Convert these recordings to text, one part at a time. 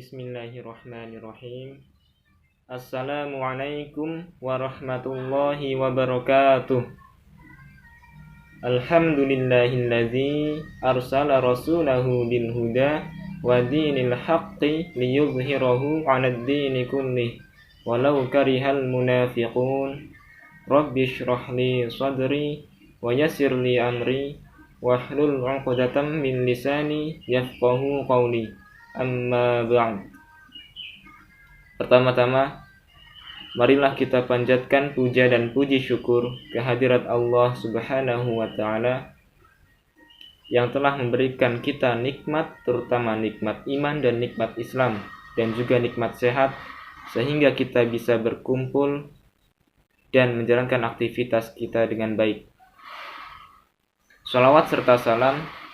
Bismillahirrahmanirrahim. Assalamualaikum warahmatullahi wabarakatuh. Alhamdulillahilladzi arsala rasulahu bil huda wa dinil haqqi liyudhhirahu 'alad dini kullih walau karihal munafiqun. Rabbi shrah li sadri wa yassir li amri wahlul 'uqdatam min lisani yafqahu qawli. Amma ba'd. Pertama-tama, marilah kita panjatkan puja dan puji syukur kehadirat Allah Subhanahu wa Ta'ala yang telah memberikan kita nikmat, terutama nikmat iman dan nikmat Islam, dan juga nikmat sehat, sehingga kita bisa berkumpul dan menjalankan aktivitas kita dengan baik. Shalawat serta salam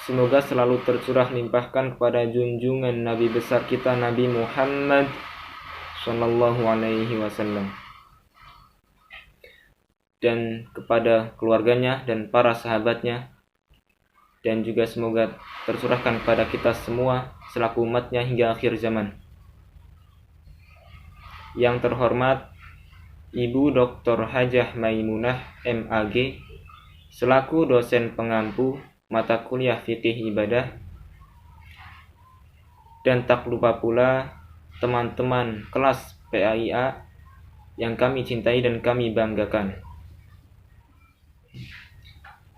semoga selalu tercurah limpahkan kepada junjungan Nabi besar kita, Nabi Muhammad Sallallahu Alaihi Wasallam, dan kepada keluarganya dan para sahabatnya, dan juga semoga tercurahkan kepada kita semua selaku umatnya hingga akhir zaman. Yang terhormat Ibu Dr. Hajah Maimunah MAG selaku dosen pengampu mata kuliah fikih ibadah, dan tak lupa pula teman-teman kelas PAIA yang kami cintai dan kami banggakan.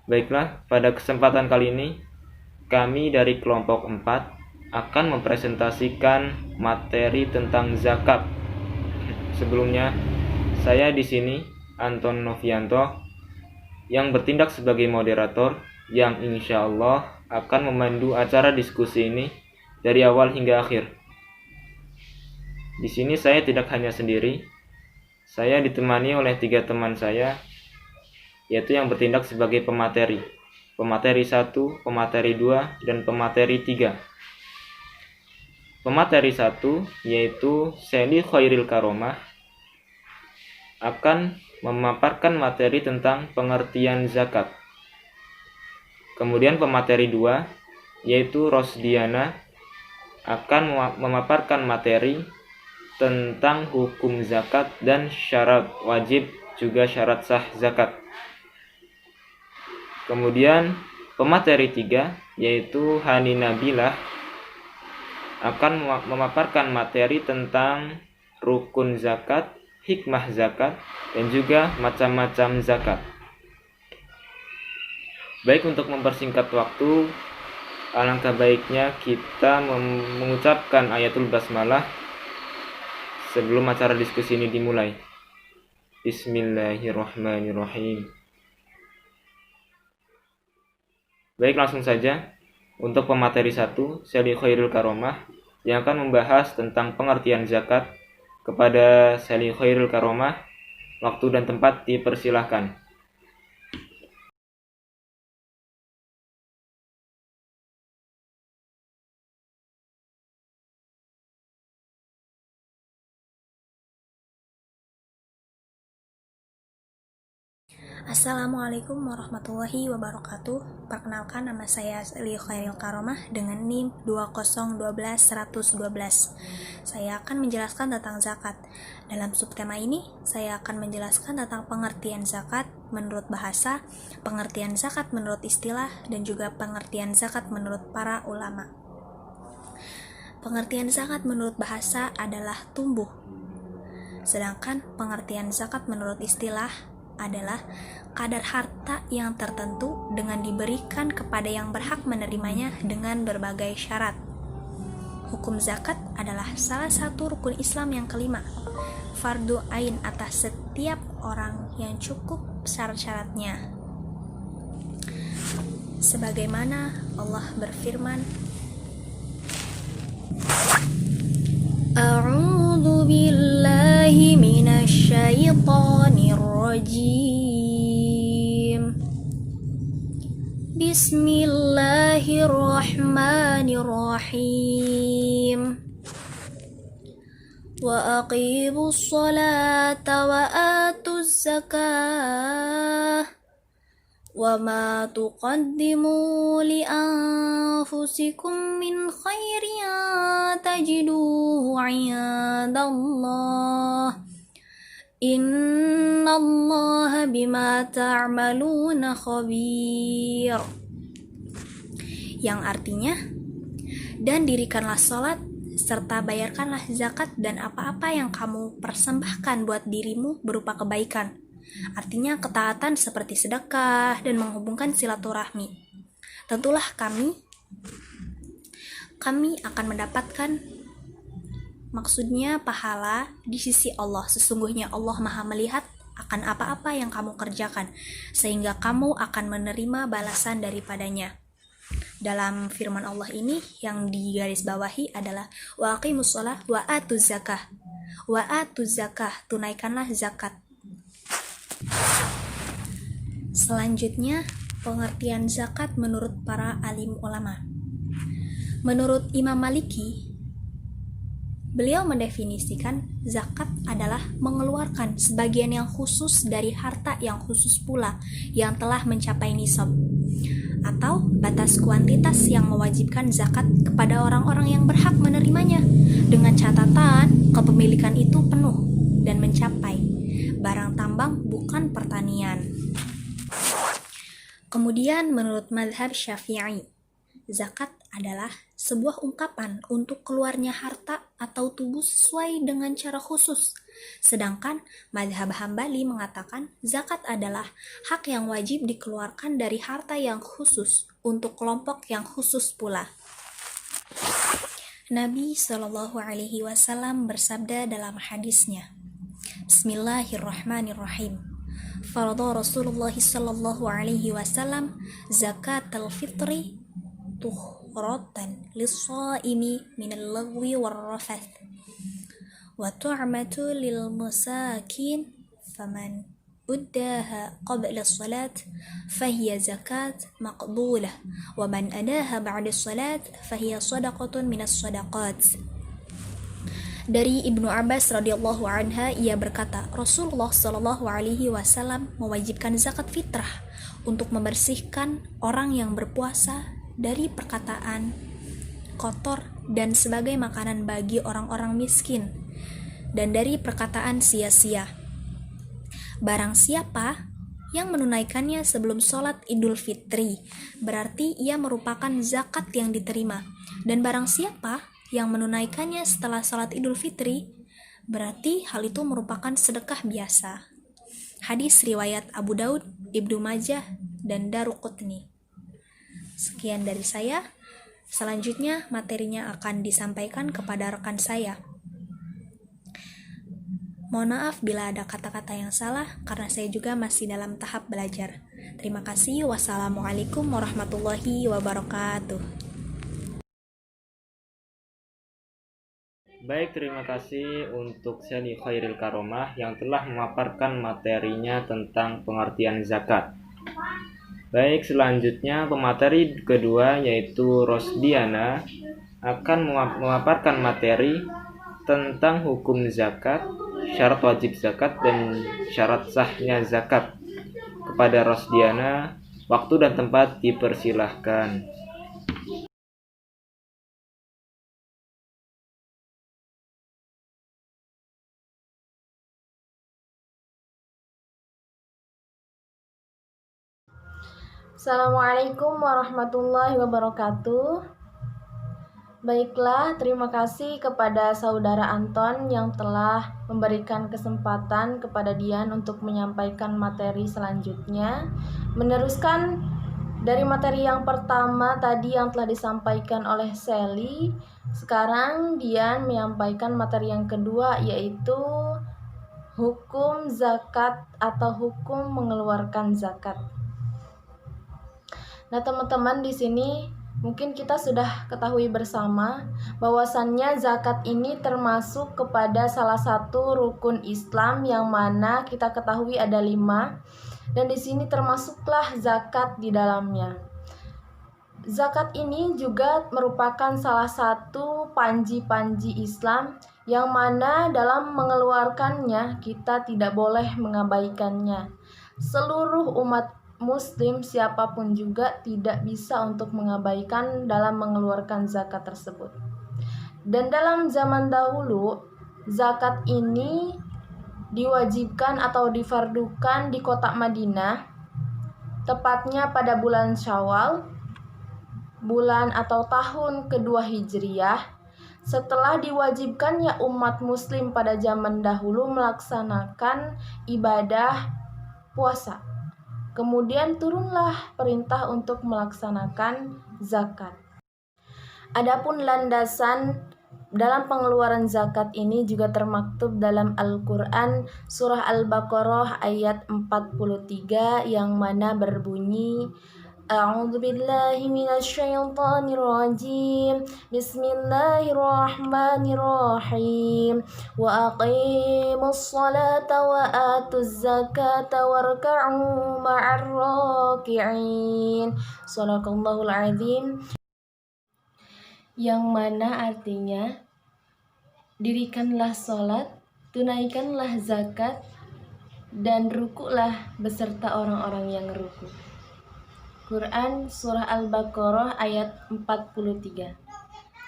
Baiklah, pada kesempatan kali ini kami dari kelompok 4 akan mempresentasikan materi tentang zakat. Sebelumnya, saya di sini Anton Novianto yang bertindak sebagai moderator yang insya Allah akan memandu acara diskusi ini dari awal hingga akhir. Di sini saya tidak hanya sendiri, saya ditemani oleh 3 teman saya, yaitu yang bertindak sebagai pemateri. Pemateri 1, pemateri 2, dan pemateri 3. Pemateri 1, yaitu Seli Khairil Karomah, akan memaparkan materi tentang pengertian zakat. Kemudian pemateri 2, yaitu Rosdiana, akan memaparkan materi tentang hukum zakat dan syarat wajib juga syarat sah zakat. Kemudian pemateri 3, yaitu Hani Nabilah, akan memaparkan materi tentang rukun zakat, hikmah zakat, dan juga macam-macam zakat. Baik, untuk mempersingkat waktu, alangkah baiknya kita mengucapkan ayatul basmalah sebelum acara diskusi ini dimulai. Bismillahirrahmanirrahim. Baik, langsung saja. Untuk pemateri 1, Seli Khairul Karomah, yang akan membahas tentang pengertian zakat. Kepada Seli Khairul Karomah, waktu dan tempat dipersilahkan. Assalamualaikum warahmatullahi wabarakatuh. Perkenalkan, nama saya Seli Khairil Karomah dengan NIM 2012112. Saya akan menjelaskan tentang zakat. Dalam subtema ini, saya akan menjelaskan tentang pengertian zakat menurut bahasa, pengertian zakat menurut istilah, dan juga pengertian zakat menurut para ulama. Pengertian zakat menurut bahasa adalah tumbuh. Sedangkan pengertian zakat menurut istilah adalah kadar harta yang tertentu dengan diberikan kepada yang berhak menerimanya dengan berbagai syarat. Hukum zakat adalah salah satu rukun Islam yang kelima, fardu ain atas setiap orang yang cukup syarat-syaratnya. Sebagaimana Allah berfirman, A'udzu billahi minasyaitonir rajim. Bismillahirrahmanirrahim. Wa aqimus sholata wa atuz zakah وما تقدموا لأنفسكم من خير تجدوه عند الله إن الله بما تعملون خبير, yang artinya, dan dirikanlah sholat serta bayarkanlah zakat dan apa-apa yang kamu persembahkan buat dirimu berupa kebaikan. Artinya ketaatan seperti sedekah dan menghubungkan silaturahmi. Tentulah kami akan mendapatkan, maksudnya pahala di sisi Allah. Sesungguhnya Allah Maha melihat akan apa-apa yang kamu kerjakan, sehingga kamu akan menerima balasan daripadanya. Dalam firman Allah ini yang digarisbawahi adalah wa aqimus shalah wa atuz zakah. Wa atuz zakah, tunaikanlah zakat. Selanjutnya, pengertian zakat menurut para alim ulama. Menurut Imam Maliki, beliau mendefinisikan zakat adalah mengeluarkan sebagian yang khusus dari harta yang khusus pula yang telah mencapai nisab, atau batas kuantitas yang mewajibkan zakat kepada orang-orang yang berhak menerimanya, dengan catatan kepemilikan itu penuh dan mencapai barang tambang bukan pertanian. Kemudian menurut mazhab Syafi'i, zakat adalah sebuah ungkapan untuk keluarnya harta atau tubuh sesuai dengan cara khusus. Sedangkan mazhab Hambali mengatakan zakat adalah hak yang wajib dikeluarkan dari harta yang khusus untuk kelompok yang khusus pula. Nabi SAW bersabda dalam hadisnya, Bismillahirrahmanirrahim. Farada Rasulullah SAW zakat al-fitri tuhratan lis-shaimi minal lagwi war-rafath wa tu'matu lil masakin faman uddaha qabla as-salat fahiya zakat maqbulah wa man adaha ba'da as-salat fahiya shadaqatun minas shadaqat. Dari Ibnu Abbas radhiyallahu anha, ia berkata, Rasulullah shallallahu alaihi wasallam mewajibkan zakat fitrah untuk membersihkan orang yang berpuasa dari perkataan kotor dan sebagai makanan bagi orang-orang miskin dan dari perkataan sia-sia. Barang siapa yang menunaikannya sebelum sholat Idul Fitri, berarti ia merupakan zakat yang diterima. Dan barang siapa yang menunaikannya setelah sholat Idul Fitri, berarti hal itu merupakan sedekah biasa. Hadis riwayat Abu Daud, Ibnu Majah, dan Daruqutni. Sekian dari saya. Selanjutnya materinya akan disampaikan kepada rekan saya. Mohon maaf bila ada kata-kata yang salah, karena saya juga masih dalam tahap belajar. Terima kasih. Wassalamualaikum warahmatullahi wabarakatuh. Baik, terima kasih untuk Seni Khairil Karomah yang telah memaparkan materinya tentang pengertian zakat. Baik, selanjutnya pemateri kedua yaitu Rosdiana akan memaparkan materi tentang hukum zakat, syarat wajib zakat, dan syarat sahnya zakat. Kepada Rosdiana, waktu dan tempat dipersilahkan. Assalamualaikum warahmatullahi wabarakatuh. Baiklah, terima kasih kepada saudara Anton yang telah memberikan kesempatan kepada Dian untuk menyampaikan materi selanjutnya. Meneruskan dari materi yang pertama tadi yang telah disampaikan oleh Sally, sekarang Dian menyampaikan materi yang kedua, yaitu hukum zakat atau hukum mengeluarkan zakat. Nah, teman-teman, di sini mungkin kita sudah ketahui bersama bahwasannya zakat ini termasuk kepada salah satu rukun Islam yang mana kita ketahui ada 5, dan di sini termasuklah zakat di dalamnya. Zakat ini juga merupakan salah satu panji-panji Islam yang mana dalam mengeluarkannya kita tidak boleh mengabaikannya. Seluruh umat muslim siapapun juga tidak bisa untuk mengabaikan dalam mengeluarkan zakat tersebut. Dan dalam zaman dahulu, zakat ini diwajibkan atau difardukan di kota Madinah, tepatnya pada bulan Syawal, bulan atau tahun kedua Hijriyah, setelah diwajibkannya umat muslim pada zaman dahulu melaksanakan ibadah puasa. Kemudian turunlah perintah untuk melaksanakan zakat. Adapun landasan dalam pengeluaran zakat ini juga termaktub dalam Al-Quran surah Al-Baqarah ayat 43 yang mana berbunyi, A'udzu billahi minasyaitonir rajim. Bismillahirrahmanirrahim. Wa aqimus salata wa atuz zakata warka'u ma'ar raki'in. Shadaqallahul azim. Yang mana artinya, dirikanlah sholat, tunaikanlah zakat, dan rukuklah beserta orang-orang yang rukuk. Quran Surah Al-Baqarah ayat 43.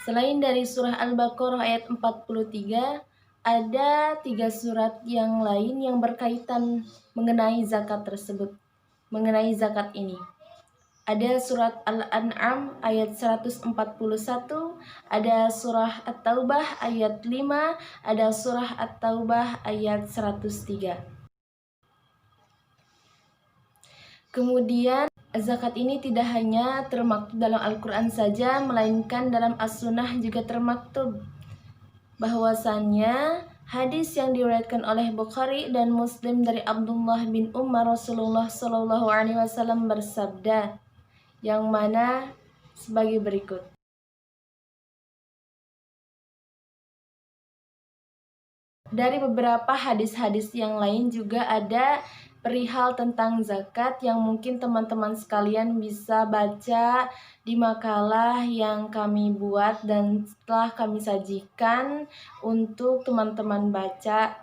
Selain dari Surah Al-Baqarah ayat 43, ada 3 surat yang lain yang berkaitan mengenai zakat tersebut, mengenai zakat ini. Ada surat Al-An'am ayat 141, ada surah At-Taubah ayat 5, ada surah At-Taubah ayat 103. Kemudian zakat ini tidak hanya termaktub dalam Al-Quran saja, melainkan dalam As-Sunnah juga termaktub. Bahwasannya hadis yang diriwayatkan oleh Bukhari dan Muslim dari Abdullah bin Umar, Rasulullah SAW bersabda, yang mana sebagai berikut. Dari beberapa hadis-hadis yang lain juga ada perihal tentang zakat yang mungkin teman-teman sekalian bisa baca di makalah yang kami buat dan setelah kami sajikan untuk teman-teman baca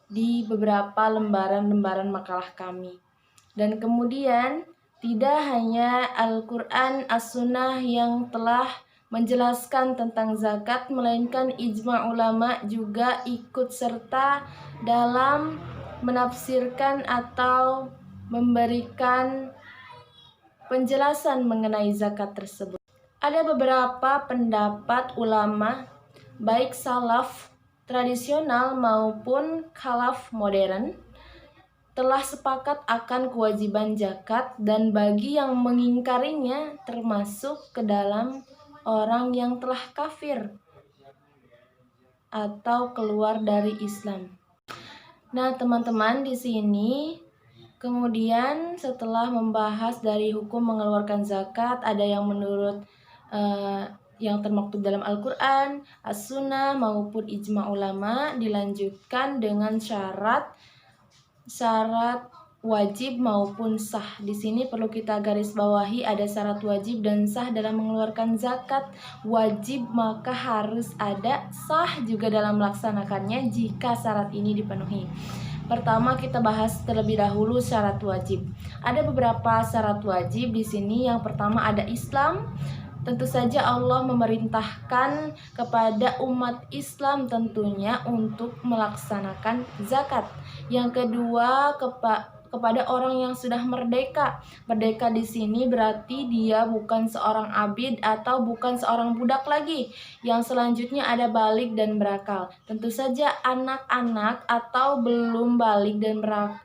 di beberapa lembaran-lembaran makalah kami. Dan kemudian tidak hanya Al-Quran As-Sunnah yang telah menjelaskan tentang zakat, melainkan ijma' ulama juga ikut serta dalam menafsirkan atau memberikan penjelasan mengenai zakat tersebut. Ada beberapa pendapat ulama, baik salaf tradisional maupun khalaf modern, telah sepakat akan kewajiban zakat, dan bagi yang mengingkarinya termasuk ke dalam orang yang telah kafir atau keluar dari Islam. Nah, teman-teman, di sini kemudian setelah membahas dari hukum mengeluarkan zakat, ada yang menurut yang termaktub dalam Al-Quran, As-Sunnah maupun ijma' ulama, dilanjutkan dengan syarat wajib maupun sah. Di sini perlu kita garis bawahi, ada syarat wajib dan sah dalam mengeluarkan zakat. Wajib maka harus ada, sah juga dalam melaksanakannya jika syarat ini dipenuhi. Pertama, kita bahas terlebih dahulu syarat wajib. Ada beberapa syarat wajib di sini. Yang pertama ada Islam. Tentu saja Allah memerintahkan kepada umat Islam tentunya untuk melaksanakan zakat. Yang kedua, kepada orang yang sudah merdeka. Merdeka di sini berarti dia bukan seorang abid atau bukan seorang budak lagi. Yang selanjutnya ada balik dan berakal. Tentu saja anak-anak atau belum balik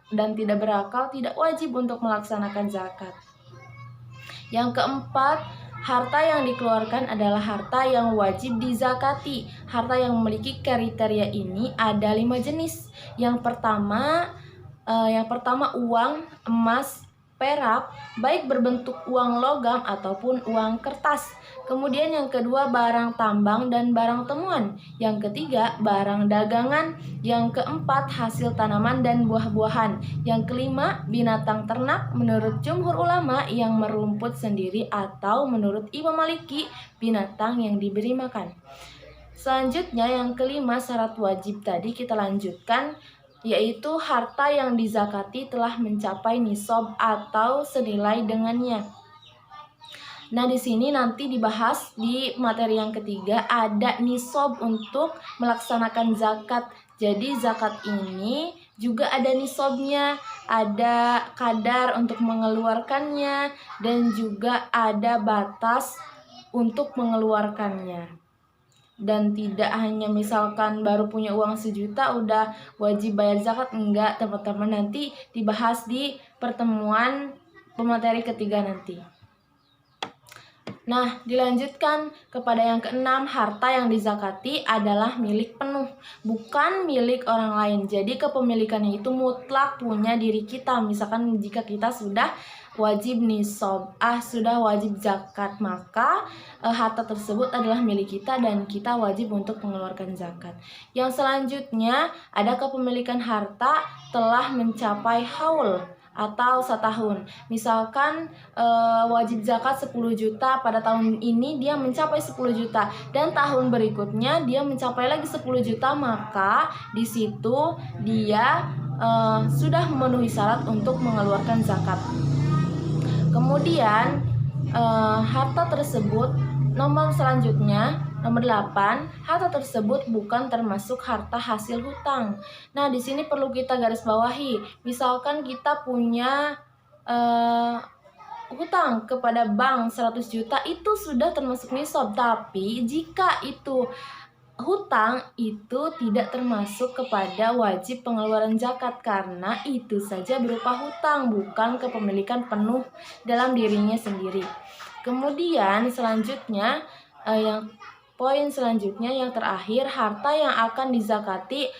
dan tidak berakal tidak wajib untuk melaksanakan zakat. Yang keempat, harta yang dikeluarkan adalah harta yang wajib dizakati. Harta yang memiliki kriteria ini ada 5 jenis. Yang pertama uang, emas, perak, baik berbentuk uang logam ataupun uang kertas. Kemudian yang kedua, barang tambang dan barang temuan. Yang ketiga, barang dagangan. Yang keempat, hasil tanaman dan buah-buahan. Yang kelima, binatang ternak menurut jumhur ulama yang merumput sendiri, atau menurut Imam Maliki, binatang yang diberi makan. Selanjutnya yang kelima, syarat wajib tadi kita lanjutkan. yaitu harta yang dizakati telah mencapai nisab atau senilai dengannya. Nah, di sini nanti dibahas di materi yang ketiga ada nisab untuk melaksanakan zakat. Jadi zakat ini juga ada nisabnya, ada kadar untuk mengeluarkannya, dan juga ada batas untuk mengeluarkannya. Dan tidak hanya misalkan baru punya uang 1 juta udah wajib bayar zakat, enggak teman-teman, nanti dibahas di pertemuan pemateri ketiga nanti. Nah, dilanjutkan kepada yang keenam, harta yang dizakati adalah milik penuh, bukan milik orang lain. Jadi kepemilikannya itu mutlak punya diri kita. Misalkan jika kita sudah wajib nisab, sudah wajib zakat, maka harta tersebut adalah milik kita dan kita wajib untuk mengeluarkan zakat. Yang selanjutnya ada kepemilikan harta telah mencapai haul atau setahun. Misalkan wajib zakat 10 juta pada tahun ini dia mencapai 10 juta dan tahun berikutnya dia mencapai lagi 10 juta, maka di situ dia sudah memenuhi syarat untuk mengeluarkan zakat. Kemudian harta tersebut, nomor selanjutnya nomor 8, harta tersebut bukan termasuk harta hasil hutang. Nah, di sini perlu kita garis bawahi. Misalkan kita punya hutang kepada bank 100 juta, itu sudah termasuk nisab. Tapi jika itu hutang, itu tidak termasuk kepada wajib pengeluaran zakat karena itu saja berupa hutang, bukan kepemilikan penuh dalam dirinya sendiri. Kemudian selanjutnya poin selanjutnya yang terakhir, harta yang akan dizakati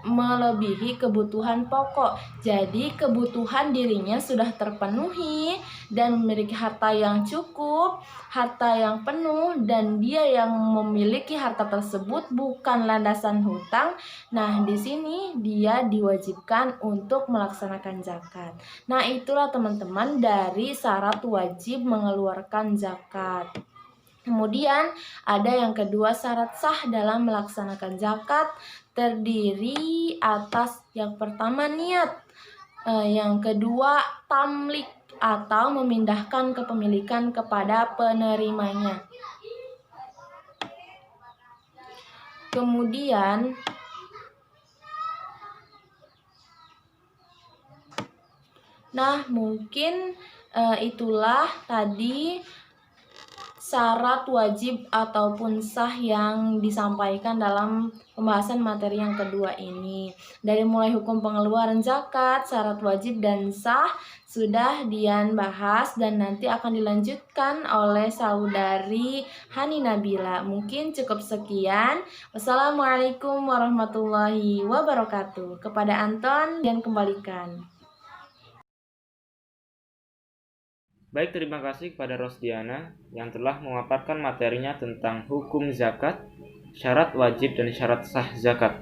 melebihi kebutuhan pokok. Jadi kebutuhan dirinya sudah terpenuhi dan memiliki harta yang cukup, harta yang penuh, dan dia yang memiliki harta tersebut bukan landasan hutang. Nah, di sini dia diwajibkan untuk melaksanakan zakat. Nah, itulah teman-teman dari syarat wajib mengeluarkan zakat. Kemudian ada yang kedua, syarat sah dalam melaksanakan zakat terdiri atas yang pertama niat, yang kedua tamlik atau memindahkan kepemilikan kepada penerimanya. Kemudian mungkin itulah tadi syarat wajib ataupun sah yang disampaikan dalam pembahasan materi yang kedua ini. Dari mulai hukum pengeluaran zakat, syarat wajib dan sah sudah Dian bahas dan nanti akan dilanjutkan oleh saudari Hani Nabila. Mungkin cukup sekian. Wassalamualaikum warahmatullahi wabarakatuh. Kepada Anton Dian kembalikan. Baik, terima kasih kepada Rosdiana yang telah memaparkan materinya tentang hukum zakat, syarat wajib dan syarat sah zakat.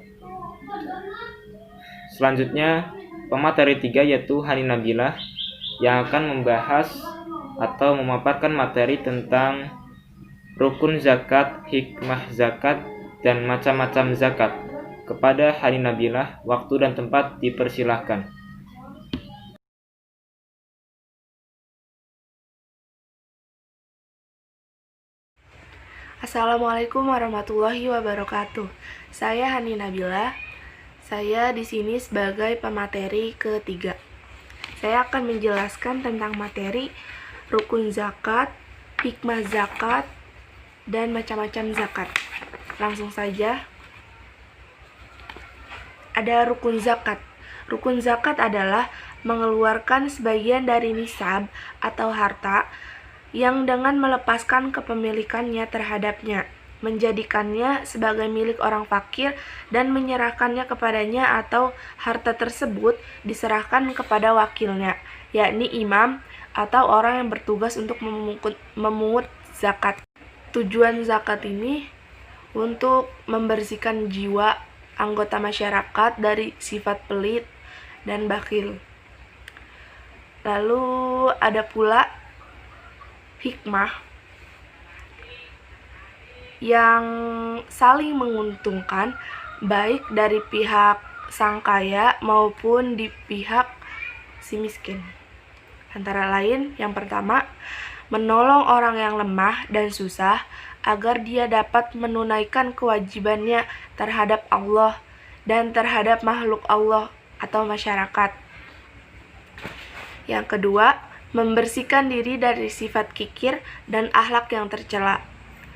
Selanjutnya, pemateri 3 yaitu Hani Nabila yang akan membahas atau memaparkan materi tentang rukun zakat, hikmah zakat, dan macam-macam zakat. Kepada Hani Nabila, waktu dan tempat dipersilahkan. Assalamualaikum warahmatullahi wabarakatuh. Saya Hani Nabila. Saya di sini sebagai pemateri ketiga. Saya akan menjelaskan tentang materi rukun zakat, hikmah zakat, dan macam-macam zakat. Langsung saja. Ada rukun zakat. Rukun zakat adalah mengeluarkan sebagian dari nisab atau harta yang dengan melepaskan kepemilikannya terhadapnya, menjadikannya sebagai milik orang fakir dan menyerahkannya kepadanya atau harta tersebut diserahkan kepada wakilnya, yakni imam atau orang yang bertugas untuk memungut zakat. Tujuan zakat ini untuk membersihkan jiwa anggota masyarakat dari sifat pelit dan bakhil. Lalu ada pula hikmah yang saling menguntungkan baik dari pihak sang kaya maupun di pihak si miskin. Antara lain, yang pertama, menolong orang yang lemah dan susah agar dia dapat menunaikan kewajibannya terhadap Allah dan terhadap makhluk Allah atau masyarakat. Yang kedua, membersihkan diri dari sifat kikir dan akhlak yang tercela,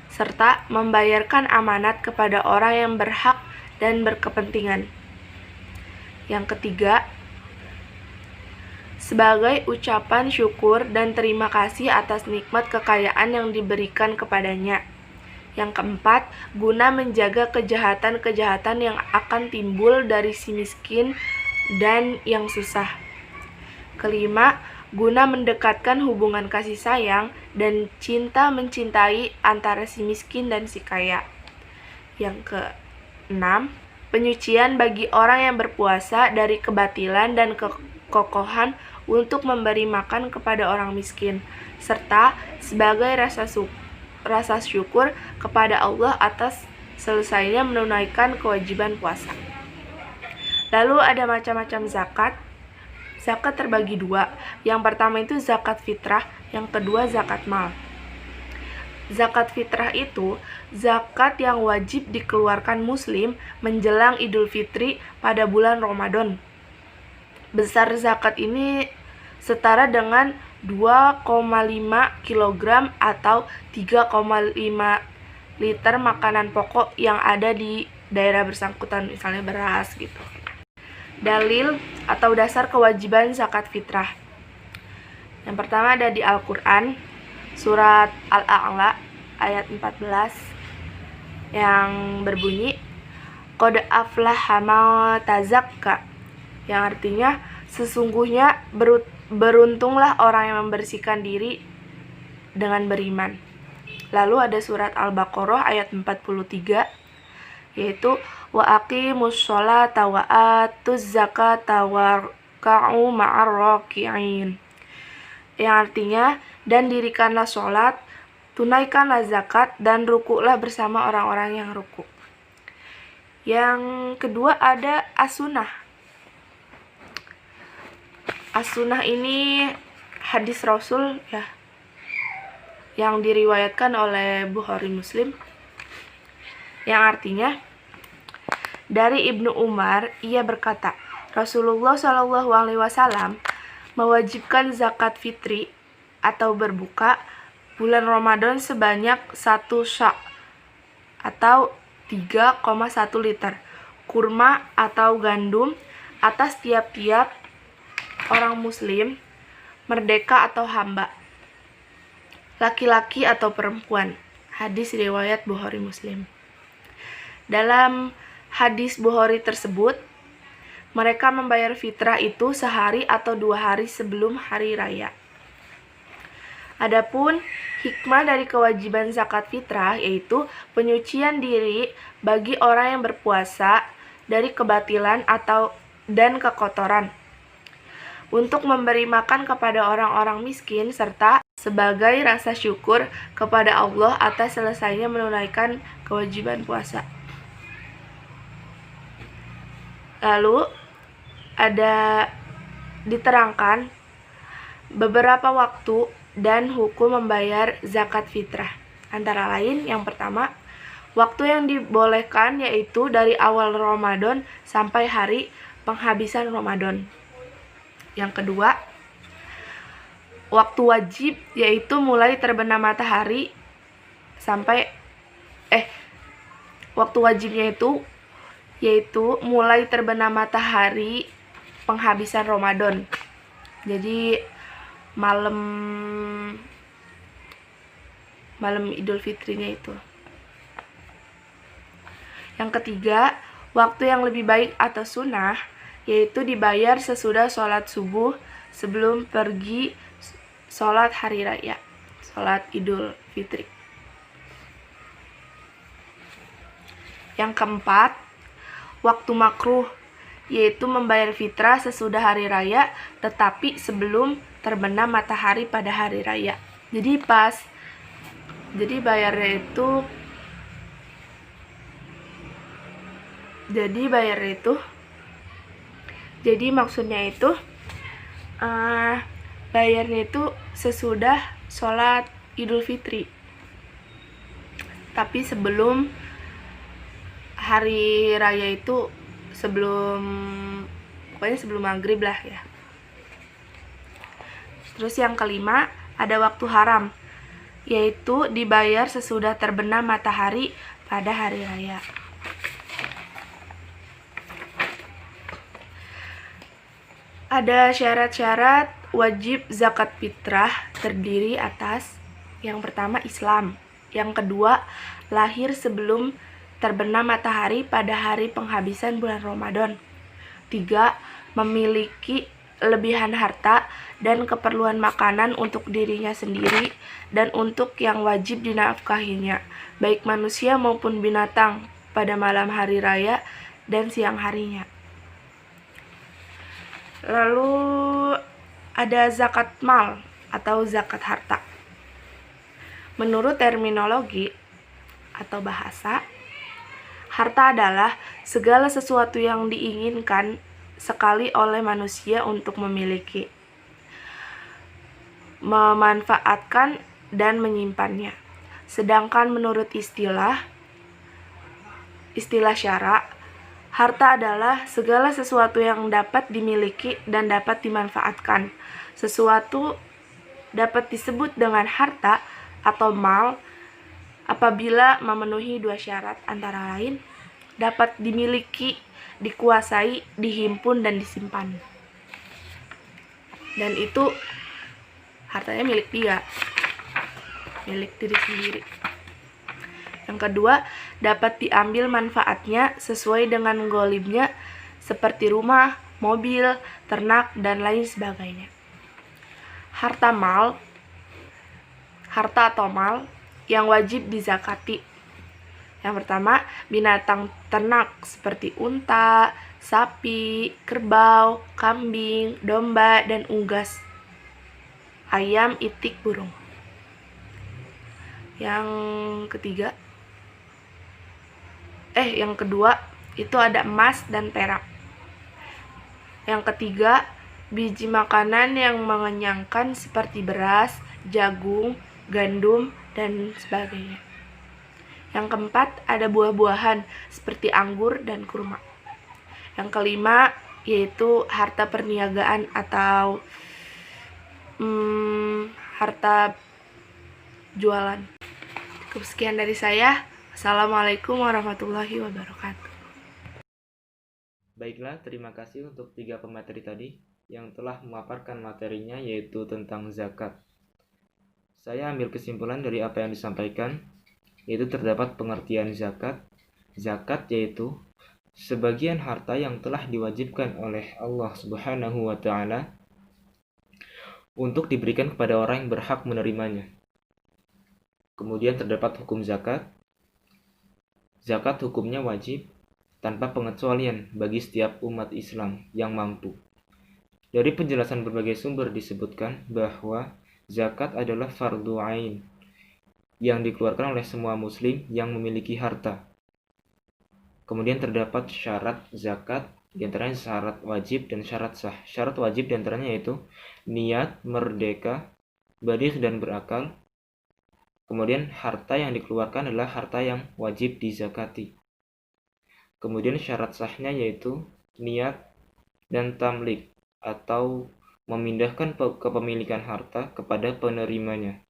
serta membayarkan amanat kepada orang yang berhak dan berkepentingan. Yang ketiga, sebagai ucapan syukur dan terima kasih atas nikmat kekayaan yang diberikan kepadanya. Yang keempat, guna menjaga kejahatan-kejahatan yang akan timbul dari si miskin dan yang susah. Kelima, guna mendekatkan hubungan kasih sayang dan cinta mencintai antara si miskin dan si kaya. Yang keenam, penyucian bagi orang yang berpuasa dari kebatilan dan kekokohan untuk memberi makan kepada orang miskin, serta sebagai rasa syukur kepada Allah atas selesainya menunaikan kewajiban puasa. Lalu ada macam-macam zakat. Zakat terbagi dua. Yang pertama itu zakat fitrah, yang kedua zakat mal. Zakat fitrah itu zakat yang wajib dikeluarkan muslim menjelang Idul Fitri pada bulan Ramadan. Besar zakat ini setara dengan 2,5 kg atau 3,5 liter makanan pokok yang ada di daerah bersangkutan, misalnya beras gitu. Dalil atau dasar kewajiban zakat fitrah. Yang pertama ada di Al-Quran, surat Al-A'la ayat 14 yang berbunyi Qad aflaha man tazakka, yang artinya sesungguhnya beruntunglah orang yang membersihkan diri dengan beriman. Lalu ada surat Al-Baqarah ayat 43, yaitu wa aqimus sholata wa atuz zakata warka'u ma'ar raki'in, yang artinya dan dirikanlah sholat, tunaikanlah zakat, dan rukuklah bersama orang-orang yang rukuk. Yang kedua ada as-sunnah. As-sunnah ini hadis Rasul ya, yang diriwayatkan oleh Bukhari Muslim, yang artinya dari Ibnu Umar, ia berkata, Rasulullah SAW mewajibkan zakat fitri atau berbuka bulan Ramadan sebanyak 1 sya' atau 3,1 liter kurma atau gandum atas tiap-tiap orang muslim, merdeka atau hamba, laki-laki atau perempuan. Hadis riwayat Bukhari Muslim. Dalam hadis Bukhari tersebut, mereka membayar fitrah itu sehari atau 2 hari sebelum hari raya. Adapun hikmah dari kewajiban zakat fitrah yaitu penyucian diri bagi orang yang berpuasa dari kebatilan dan kekotoran, untuk memberi makan kepada orang-orang miskin, serta sebagai rasa syukur kepada Allah atas selesainya menunaikan kewajiban puasa. Lalu ada diterangkan beberapa waktu dan hukum membayar zakat fitrah. Antara lain, yang pertama, waktu yang dibolehkan yaitu dari awal Ramadan sampai hari penghabisan Ramadan. Yang kedua, waktu wajib yaitu mulai terbenam matahari sampai waktu wajibnya yaitu mulai terbenam matahari penghabisan Ramadan. Jadi malam Idul Fitrinya itu. Yang ketiga, waktu yang lebih baik atau sunnah yaitu dibayar sesudah sholat subuh sebelum pergi sholat hari raya, sholat Idul Fitri. Yang keempat, waktu makruh yaitu membayar fitrah sesudah hari raya tetapi sebelum terbenam matahari pada hari raya. Jadi bayarnya itu Jadi maksudnya itu bayarnya itu sesudah sholat Idul Fitri, tapi sebelum hari raya itu, pokoknya sebelum maghrib lah ya. Terus yang kelima, ada waktu haram, yaitu dibayar sesudah terbenam matahari pada hari raya. Ada syarat-syarat wajib zakat fitrah, terdiri atas yang pertama Islam, yang kedua lahir sebelum terbenam matahari pada hari penghabisan bulan Ramadan, 3 memiliki lebihan harta dan keperluan makanan untuk dirinya sendiri dan untuk yang wajib dinafkahinya, baik manusia maupun binatang, pada malam hari raya dan siang harinya. Lalu ada zakat mal atau zakat harta. Menurut terminologi atau bahasa, harta adalah segala sesuatu yang diinginkan sekali oleh manusia untuk memiliki, memanfaatkan, dan menyimpannya. Sedangkan menurut istilah syara, harta adalah segala sesuatu yang dapat dimiliki dan dapat dimanfaatkan. Sesuatu dapat disebut dengan harta atau mal apabila memenuhi 2 syarat, antara lain dapat dimiliki, dikuasai, dihimpun, dan disimpan. Dan itu hartanya milik dia, milik diri sendiri. Yang kedua, dapat diambil manfaatnya sesuai dengan ghalibnya, seperti rumah, mobil, ternak, dan lain sebagainya. Harta atau mal yang wajib dizakati. Yang pertama, binatang ternak seperti unta, sapi, kerbau, kambing, domba, dan unggas, ayam, itik, burung. Yang kedua itu ada emas dan perak. Yang ketiga, biji makanan yang mengenyangkan seperti beras, jagung, gandum, dan sebagainya. Yang keempat, ada buah-buahan seperti anggur dan kurma. Yang kelima, yaitu harta perniagaan atau harta jualan. Cukup sekian dari saya. Assalamualaikum warahmatullahi wabarakatuh. Baiklah, terima kasih untuk 3 pemateri tadi yang telah memaparkan materinya, yaitu tentang zakat. Saya ambil kesimpulan dari apa yang disampaikan, yaitu terdapat pengertian zakat. Zakat yaitu sebagian harta yang telah diwajibkan oleh Allah Subhanahu wa Ta'ala untuk diberikan kepada orang yang berhak menerimanya. Kemudian terdapat hukum zakat. Zakat hukumnya wajib tanpa pengecualian bagi setiap umat Islam yang mampu. Dari penjelasan berbagai sumber disebutkan bahwa zakat adalah fardu ain yang dikeluarkan oleh semua muslim yang memiliki harta. Kemudian terdapat syarat zakat, diantaranya syarat wajib dan syarat sah. Syarat wajib diantaranya yaitu niat, merdeka, baligh, dan berakal. Kemudian harta yang dikeluarkan adalah harta yang wajib dizakati. Kemudian syarat sahnya yaitu niat dan tamlik atau memindahkan kepemilikan harta kepada penerimanya.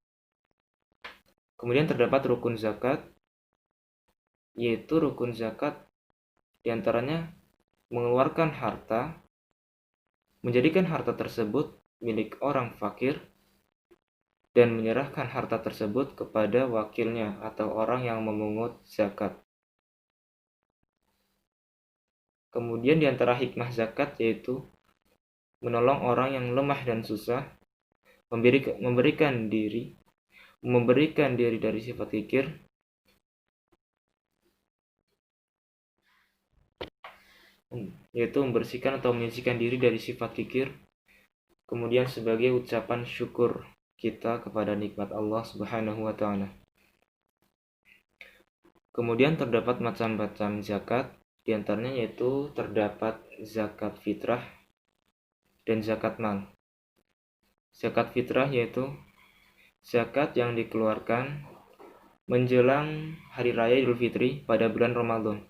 Kemudian terdapat rukun zakat, yaitu rukun zakat diantaranya mengeluarkan harta, menjadikan harta tersebut milik orang fakir, dan menyerahkan harta tersebut kepada wakilnya atau orang yang memungut zakat. Kemudian di antara hikmah zakat yaitu menolong orang yang lemah dan susah, memberikan diri dari sifat kikir, yaitu membersihkan atau menyucikan diri dari sifat kikir, kemudian sebagai ucapan syukur kita kepada nikmat Allah Subhanahu wa Ta'ala. Kemudian terdapat macam-macam zakat, diantaranya yaitu terdapat zakat fitrah, dan zakat mal. Zakat fitrah yaitu zakat yang dikeluarkan menjelang Hari Raya Idul Fitri pada bulan Ramadan.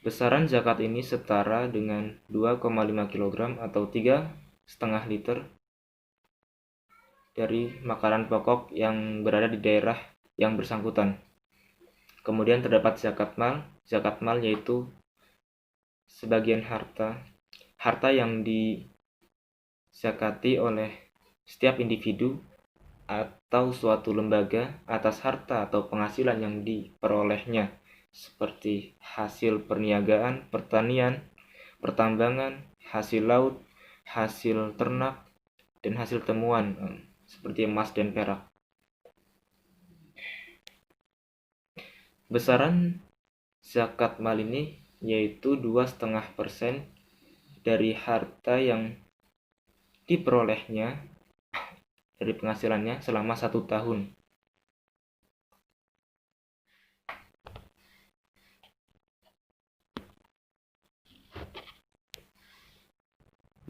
Besaran zakat ini setara dengan 2,5 kg atau 3,5 liter dari makanan pokok yang berada di daerah yang bersangkutan. Kemudian terdapat zakat mal. Zakat mal yaitu sebagian harta yang dizakati oleh setiap individu atau suatu lembaga atas harta atau penghasilan yang diperolehnya, seperti hasil perniagaan, pertanian, pertambangan, hasil laut, hasil ternak, dan hasil temuan seperti emas dan perak. Besaran zakat mal ini yaitu 2,5% dari harta yang diperolehnya dari penghasilannya selama 1 tahun.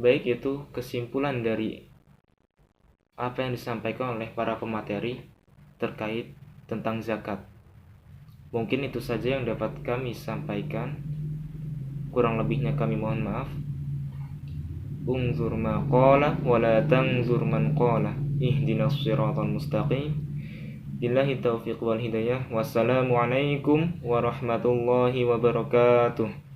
Baik, itu kesimpulan dari apa yang disampaikan oleh para pemateri terkait tentang zakat. Mungkin itu saja yang dapat kami sampaikan. Kurang lebihnya kami mohon maaf. Unzur ma qala wa la tanzur man qala. Ihdinas siratal mustaqim. Billahi taufiq wal hidayah. Wassalamualaikum warahmatullahi wabarakatuh.